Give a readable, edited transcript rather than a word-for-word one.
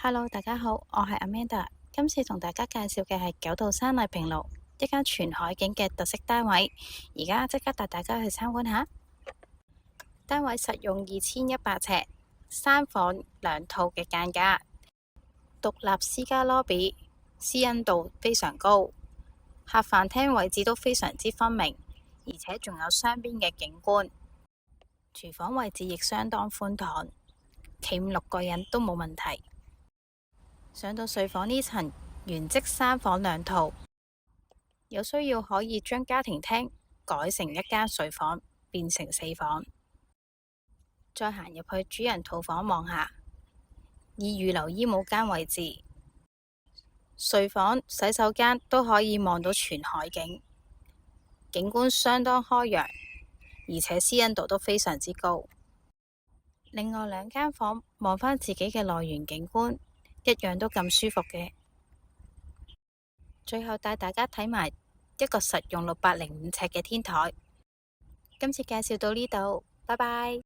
Hello，大家好，我係 Amanda。今次同大家介紹嘅係九道山麗平路，一間全海景嘅特色單位。而家即刻帶大家去參觀下。單位實用2100尺，3房2套嘅間隔，獨立私家 lobby， 私隱度非常高。客飯廳位置都非常之分明，而且仲有雙邊嘅景觀。廚房位置亦相當寬敞，企5、6個人都冇問題。上到睡房呢層，原則3房2套，有需要可以將家庭廳改成一間睡房，變成4房。再行入去主人套房望下，已預留衣帽間位置，睡房、洗手間都可以望到全海景，景觀相當開揚，而且私隱度都非常之高。另外2間房望返自己嘅內園景觀，一樣都咁舒服嘅。最後帶大家睇埋一個實用605尺嘅天台。今次介紹到呢度，拜拜。